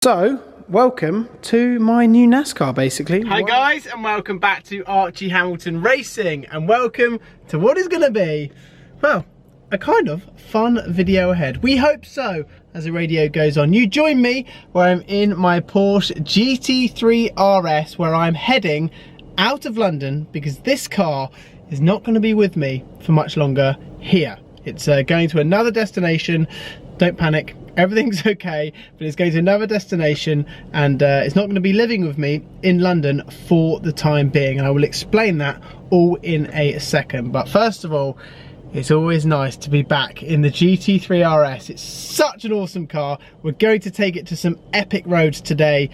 So, welcome to my new Nascar, basically. Hi guys, and welcome back to Archie Hamilton Racing, and welcome to what is going to be, well, a kind of fun video ahead. We hope so, as the radio goes on. You join me where I'm in my Porsche GT3 RS, where I'm heading out of London because this car is not going to be with me for much longer here. It's going to another destination. Don't panic, everything's okay, but it's going to another destination, and it's not going to be living with me in London for the time being, and I will explain that all in a second. But first of all, it's always nice to be back in the GT3 RS. It's such an awesome car. We're going to take it to some epic roads today,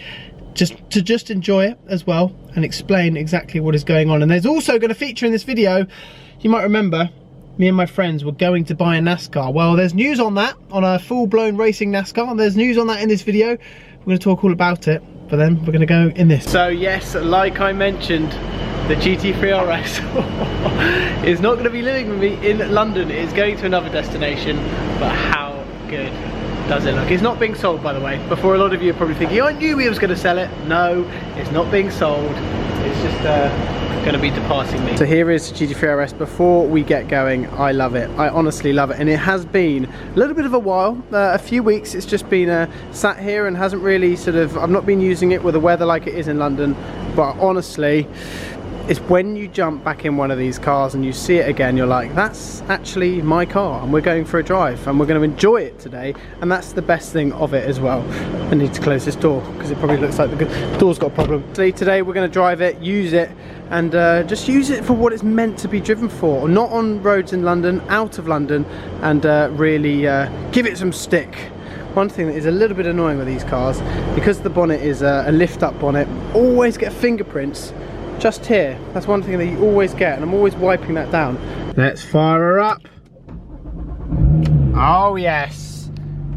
just enjoy it as well and explain exactly what is going on. And there's also going to feature in this video, you might remember, me and my friends were going to buy a Nascar. Well, there's news on that, on a full-blown racing Nascar. There's news on that in this video. We're going to talk all about it, but then we're going to go in this. So yes, like I mentioned, the GT3 RS is not going to be living with me in London. It is going to another destination, but how good does it look? It's not being sold, by the way. Before, a lot of you are probably thinking, oh, I knew we was going to sell it. No, it's not being sold. It's just going to be departing me. So here is GT3 RS. Before we get going, I love it. I honestly love it, and it has been a little bit of a while, a few weeks. It's just been sat here and hasn't really I've not been using it with the weather like it is in London, but honestly, it's when you jump back in one of these cars and you see it again, you're like, that's actually my car, and we're going for a drive and we're going to enjoy it today, and that's the best thing of it as well. I need to close this door because it probably looks like the door's got a problem. Today we're going to drive it, use it, and just use it for what it's meant to be driven for, not on roads in London, out of London, and really give it some stick. One thing that is a little bit annoying with these cars, because the bonnet is a lift up bonnet, always get fingerprints just here. That's one thing that you always get, and I'm always wiping that down. Let's fire her up. Oh yes,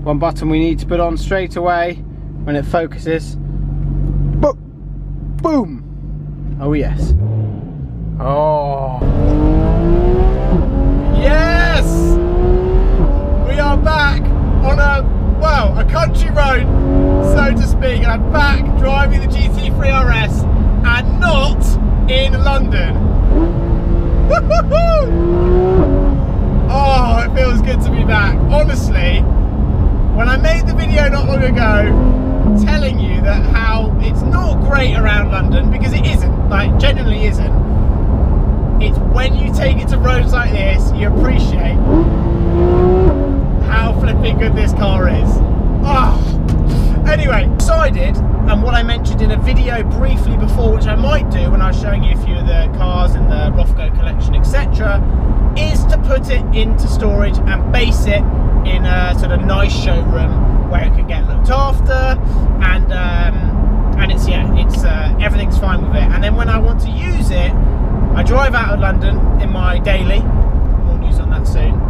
one button we need to put on straight away when it focuses. Boom. Oh yes. Oh yes, we are back on a country road, so to speak, and I'm back driving the GT3 RS and not in London. Oh, it feels good to be back. Honestly, when I made the video not long ago telling you that how it's not great around London, because it isn't, like genuinely isn't, it's when you take it to roads like this you appreciate how flipping good this car is. Oh. Anyway, decided, and what I mentioned in a video briefly before, which I might do when I was showing you a few of the cars in the Rothko collection, etc., is to put it into storage and base it in a sort of nice showroom where it can get looked after, and it's everything's fine with it. And then when I want to use it, I drive out of London in my daily, more news on that soon,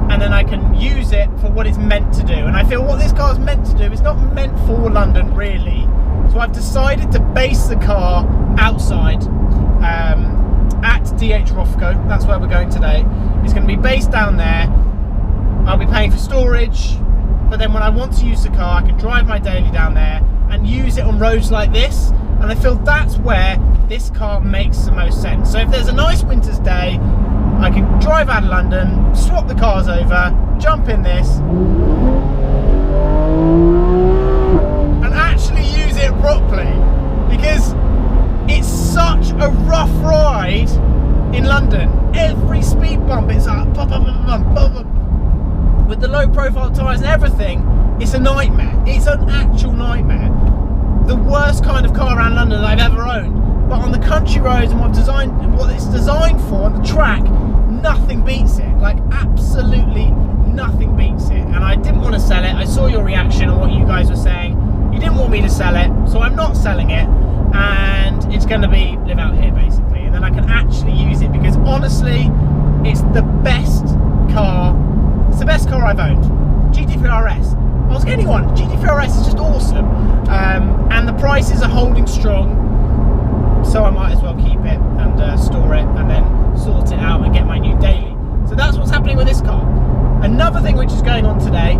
and then I can use it for what it's meant to do. And I feel what this car is meant to do is not meant for London really, so I've decided to base the car outside at DH Rothko. That's where we're going today. It's going to be based down there. I'll be paying for storage, but then when I want to use the car, I can drive my daily down there and use it on roads like this, and I feel that's where this car makes the most sense. So if there's a nice winter's day, I can drive out of London, swap the cars over, jump in this, and actually use it properly, because it's such a rough ride in London. Every speed bump it's like with the low profile tyres and everything, it's a nightmare. It's an actual nightmare. The worst kind of car around London that I've ever owned. But on the country roads and what it's designed for on the track, nothing beats it. Like absolutely nothing beats it. And I didn't want to sell it. I saw your reaction on what you guys were saying. You didn't want me to sell it, so I'm not selling it, and it's going to be live out here basically, and then I can actually use it, because honestly it's the best car. It's the best car I've owned. GT3 RS. Ask anyone. GT3 RS is just awesome, and the prices are holding strong, so I might as well keep it and store it and then sort it out and get my new daily. So that's what's happening with this car. Another thing which is going on today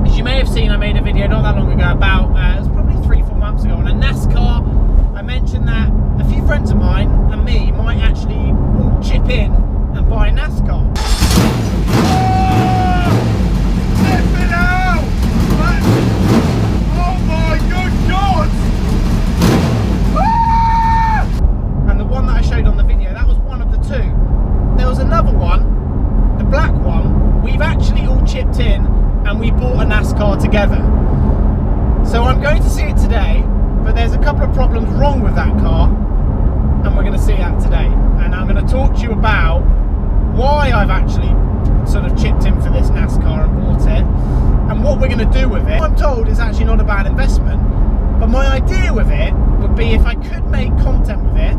is As you may have seen, I made a video not that long ago about, it was probably 3-4 months ago, on a Nascar. I mentioned that a few friends of mine and me might actually all chip in and buy a Nascar. And the one that I showed on the video, that was one of the two. There was another one, the black one. We've actually all chipped in and we bought a Nascar together. So I'm going to see it today, but there's a couple of problems wrong with that car, and we're going to see that today. And I'm going to talk to you about why I've actually sort of chipped in for this Nascar and bought it, and what we're going to do with it. I'm told it's actually not a bad investment, but my idea with it would be if I could make content with it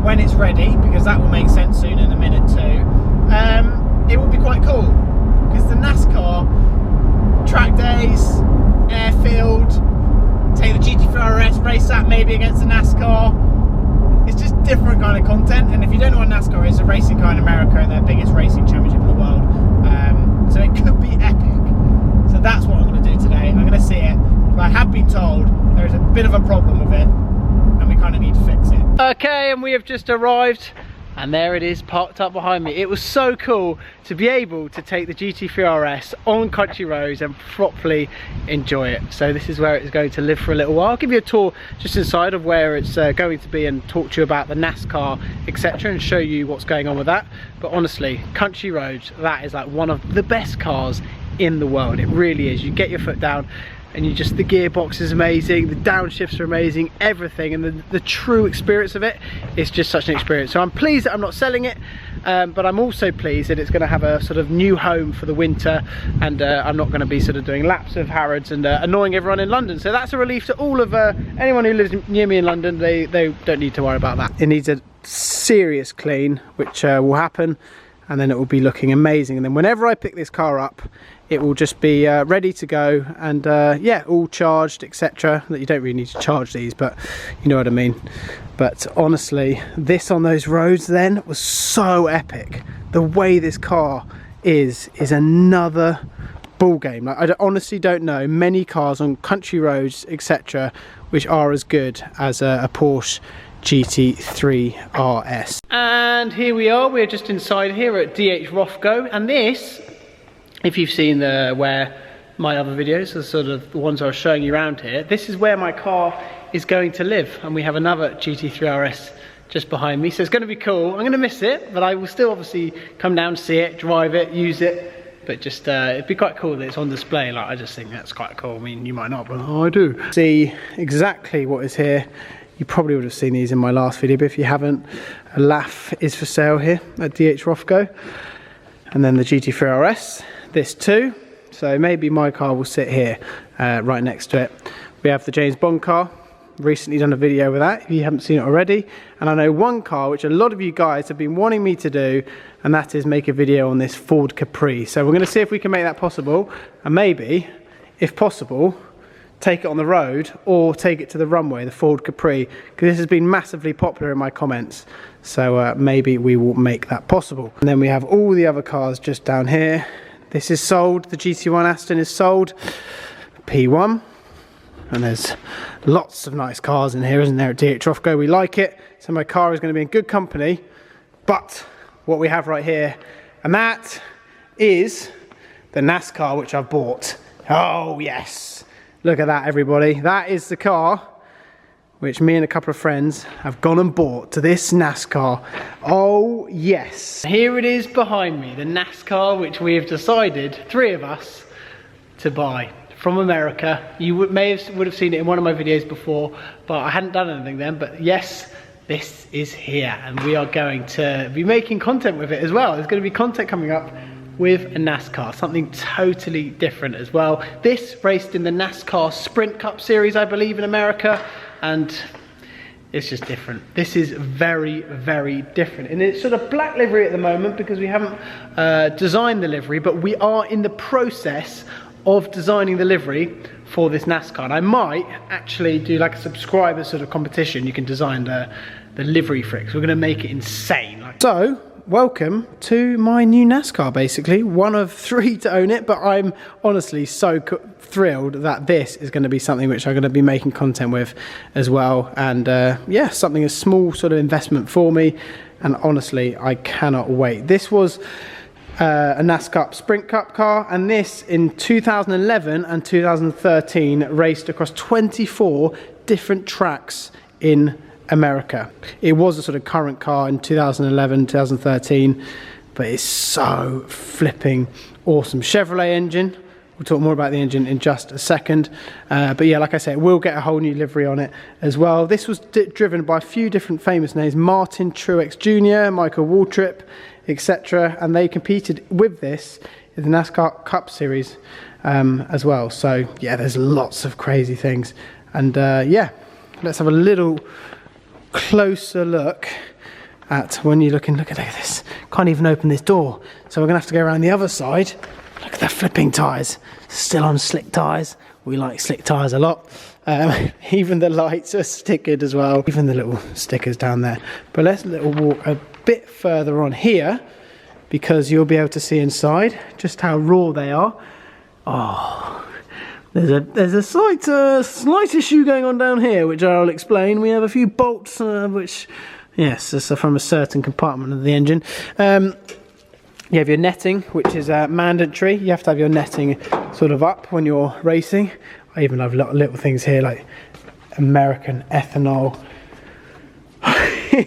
when it's ready, because that will make sense soon in a minute too, it would be quite cool, because the NASCAR track days, airfield, take the GT3 RS, race that maybe against the NASCAR, it's just different kind of content. And if you don't know what NASCAR is, a racing car in America and their biggest racing championship in the world, so it could be epic. So that's what I'm going to do today. I'm going to see it, but I have been told there is a bit of a problem with it and we kind of need to fix it. Okay, and we have just arrived, and there it is parked up behind me. It was so cool to be able to take the GT3 RS on country roads and properly enjoy it. So this is where it's going to live for a little while. I'll give you a tour just inside of where it's going to be and talk to you about the NASCAR, etc., and show you what's going on with that. But honestly, country roads, that is like one of the best cars in the world. It really is. You get your foot down and the gearbox is amazing, the downshifts are amazing, everything, and the true experience of it is just such an experience. So I'm pleased that I'm not selling it, but I'm also pleased that it's going to have a sort of new home for the winter, and I'm not going to be sort of doing laps of Harrods and annoying everyone in London. So that's a relief to all of anyone who lives near me in London. They don't need to worry about that. It needs a serious clean, which will happen, and then it will be looking amazing. And then whenever I pick this car up, it will just be ready to go, and yeah, all charged, etc. That you don't really need to charge these, but you know what I mean. But honestly, this on those roads then was so epic. The way this car is another ball game. Like, I honestly don't know many cars on country roads, etc., which are as good as a Porsche GT3 RS. And here we are, we're just inside here at DH Rothko, and this, if you've seen where my other videos are sort of the ones I was showing you around here, this is where my car is going to live, and we have another GT3 RS just behind me, so it's going to be cool. I'm going to miss it, but I will still obviously come down, see it, drive it, use it, but just it'd be quite cool that it's on display. Like, I just think that's quite cool. I mean, you might not, but I do. See exactly what is here. You probably would have seen these in my last video, but if you haven't, a LAF is for sale here at DH Rothko, and then the GT3 RS, this too. So maybe my car will sit here right next to it. We have the James Bond car, recently done a video with that if you haven't seen it already. And I know one car which a lot of you guys have been wanting me to do, and that is make a video on this Ford Capri. So we're going to see if we can make that possible, and maybe, if possible, take it on the road or take it to the runway, the Ford Capri, because this has been massively popular in my comments. So maybe we will make that possible. And then we have all the other cars just down here. This is sold, the GT1 Aston is sold, P1, and there's lots of nice cars in here, isn't there, at DH Rothko? We like it, so my car is going to be in good company. But what we have right here, and that is the NASCAR which I've bought. Oh yes, look at that, everybody. That is the car which me and a couple of friends have gone and bought to this NASCAR. Oh yes. Here it is behind me, the NASCAR which we have decided, 3 of us, to buy from America. You would have seen it in one of my videos before, but I hadn't done anything then. But yes, this is here, and we are going to be making content with it as well. There's going to be content coming up with a NASCAR, something totally different as well. This raced in the NASCAR Sprint Cup series, I believe, in America, and it's just different. This is very, very different. And it's sort of black livery at the moment because we haven't designed the livery, but we are in the process of designing the livery for this NASCAR. And I might actually do like a subscriber sort of competition. You can design the livery for it, 'cause we're going to make it insane. So welcome to my new NASCAR, basically. One of 3 to own it, but I'm honestly so thrilled that this is going to be something which I'm going to be making content with as well. And yeah, something a small sort of investment for me. And honestly, I cannot wait. This was a NASCAR Sprint Cup car, and this in 2011 and 2013 raced across 24 different tracks in America. It was a sort of current car in 2011, 2013, but it's so flipping awesome. Chevrolet engine. We'll talk more about the engine in just a second. But yeah, like I said, we'll get a whole new livery on it as well. This was driven by a few different famous names: Martin Truex Jr., Michael Waltrip, etc. And they competed with this in the NASCAR Cup Series as well. So yeah, there's lots of crazy things. And yeah, let's have a little closer look at when you're looking. Look at this. Can't even open this door. So we're gonna have to go around the other side. Look at the flipping tyres. Still on slick tyres. We like slick tyres a lot. Even the lights are stickered as well. Even the little stickers down there. But let's walk a bit further on here, because you'll be able to see inside just how raw they are. Oh, there's a slight issue going on down here, which I'll explain. We have a few bolts, which, yes, this are from a certain compartment of the engine. You have your netting, which is mandatory. You have to have your netting sort of up when you're racing. I even have little things here like American ethanol.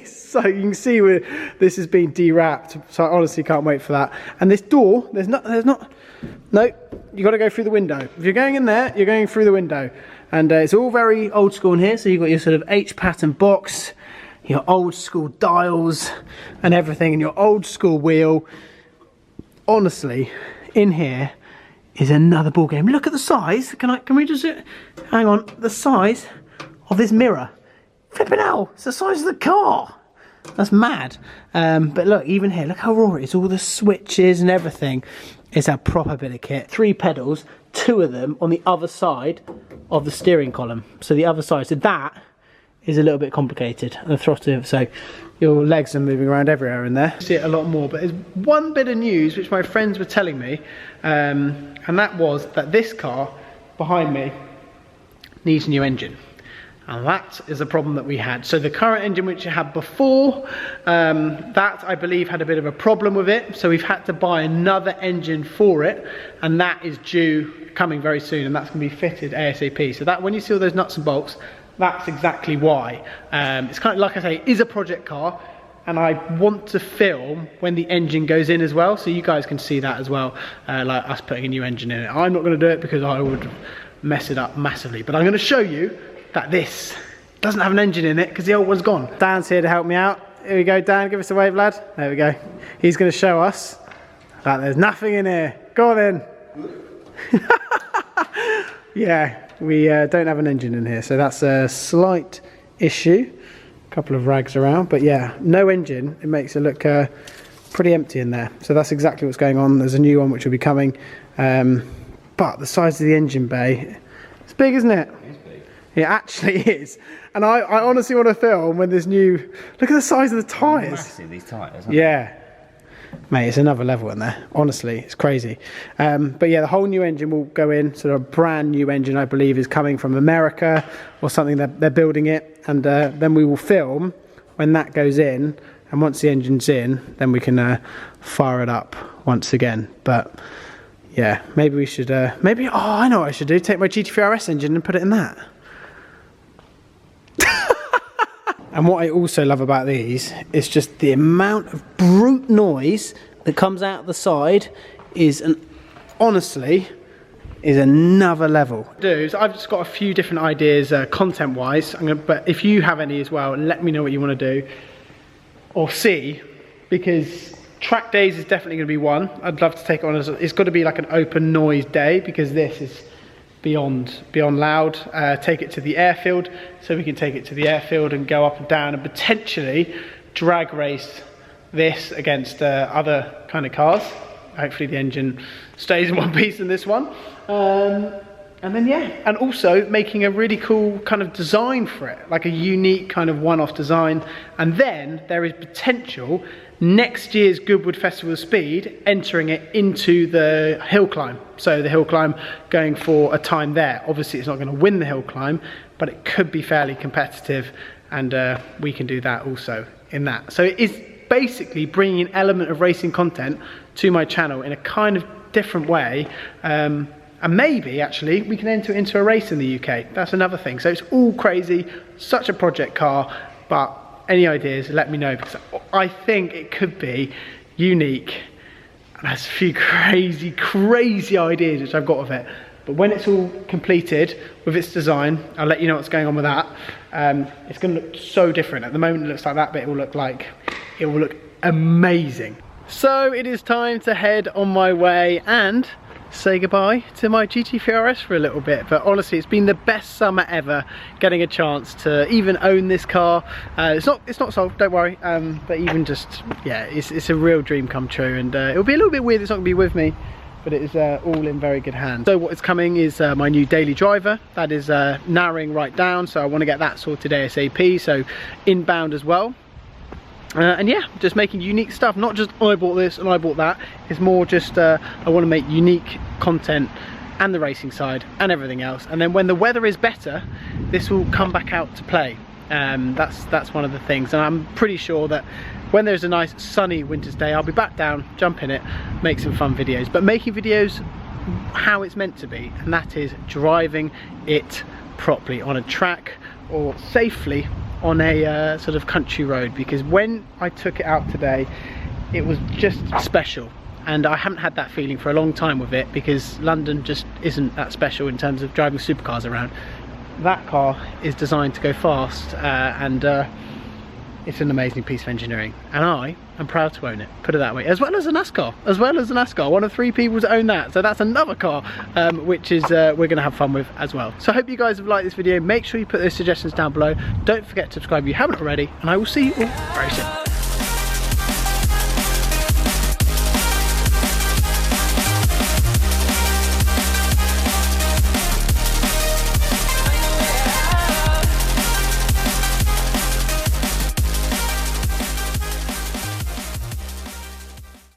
So you can see where this has been dewrapped. So I honestly can't wait for that. And this door, no, you got to go through the window. If you're going in there, you're going through the window. And it's all very old school in here. So you've got your sort of H-pattern box, your old school dials and everything, and your old school wheel. Honestly, in here is another ball game. Look at the size. Can we just hang on? The size of this mirror. Flipping hell, it's the size of the car. That's mad. But look, even here, look how raw it is. All the switches and everything. It's a proper bit of kit. 3 pedals, 2 of them on the other side of the steering column. So the other side. So that is a little bit complicated. And the throttle, so your legs are moving around everywhere in there. See it a lot more. But there's one bit of news which my friends were telling me, and that was that this car behind me needs a new engine. And that is a problem that we had. So the current engine which you had before, that I believe had a bit of a problem with it. So we've had to buy another engine for it, and that is coming very soon, and that's going to be fitted ASAP. So that when you see all those nuts and bolts, that's exactly why. It's kind of, like I say, it is a project car, and I want to film when the engine goes in as well, so you guys can see that as well, like us putting a new engine in it. I'm not going to do it because I would mess it up massively, but I'm going to show you that this doesn't have an engine in it because the old one's gone. Dan's here to help me out. Here we go, Dan, give us a wave, lad. There we go. He's going to show us that there's nothing in here. Go on then. Yeah, we don't have an engine in here, so that's a slight issue. A couple of rags around, but yeah, no engine. It makes it look pretty empty in there. So that's exactly what's going on. There's a new one which will be coming, but the size of the engine bay, it's big, isn't it? It actually is. And I honestly want to film when there's new... Look at the size of the tyres. Massive, these tyres, aren't yeah. Mate, it's another level in there. Honestly, it's crazy. But yeah, the whole new engine will go in. So a brand new engine, I believe, is coming from America or something. They're building it. And then we will film when that goes in. And once the engine's in, then we can fire it up once again. But... yeah, maybe we should... oh, I know what I should do. Take my GT3 RS engine and put it in that. And what I also love about these is just the amount of brute noise that comes out the side honestly is another level. I've just got a few different ideas content wise, but if you have any as well, let me know what you want to do or see, because track days is definitely going to be one. I'd love to take it on as it's got to be like an open noise day, because this is beyond loud. Take it to the airfield, so we can take it to the airfield and go up and down and potentially drag race this against other kind of cars. Hopefully the engine stays in one piece in this one. then yeah, and also making a really cool kind of design for it, like a unique kind of one-off design. And then there is potential next year's Goodwood Festival of Speed entering it into the hill climb. So the hill climb going for a time there. Obviously it's not going to win the hill climb, but it could be fairly competitive, and we can do that also in that. So it is basically bringing an element of racing content to my channel in a kind of different way. And maybe actually we can enter it into a race in the UK. That's another thing. So it's all crazy, such a project car, but any ideas, let me know, because I think it could be unique. And there's a few crazy ideas which I've got of it. But when it's all completed with its design, I'll let you know what's going on with that. It's going to look so different. At the moment it looks like that, but it will look amazing. So it is time to head on my way and say goodbye to my GT3 RS for a little bit. But honestly, it's been the best summer ever getting a chance to even own this car. It's not sold, don't worry, but even just, yeah, it's a real dream come true. And it'll be a little bit weird it's not gonna be with me, but it is all in very good hands. So what is coming is my new daily driver. That is narrowing right down, so I want to get that sorted ASAP, so inbound as well. And yeah, just making unique stuff, not just I bought this and I bought that. It's more just I want to make unique content and the racing side and everything else. And then when the weather is better, this will come back out to play. That's one of the things, and I'm pretty sure that when there's a nice sunny winter's day, I'll be back down, jump in it, make some fun videos, but making videos how it's meant to be, and that is driving it properly on a track or safely on a sort of country road. Because when I took it out today, it was just special, and I haven't had that feeling for a long time with it, because London just isn't that special in terms of driving supercars around. That car is designed to go fast, and it's an amazing piece of engineering, and I am proud to own it, put it that way, as well as a Nascar, one of 3 people to own that. So that's another car which is we're gonna have fun with as well. So I hope you guys have liked this video. Make sure you put those suggestions down below. Don't forget to subscribe if you haven't already, and I will see you all very soon.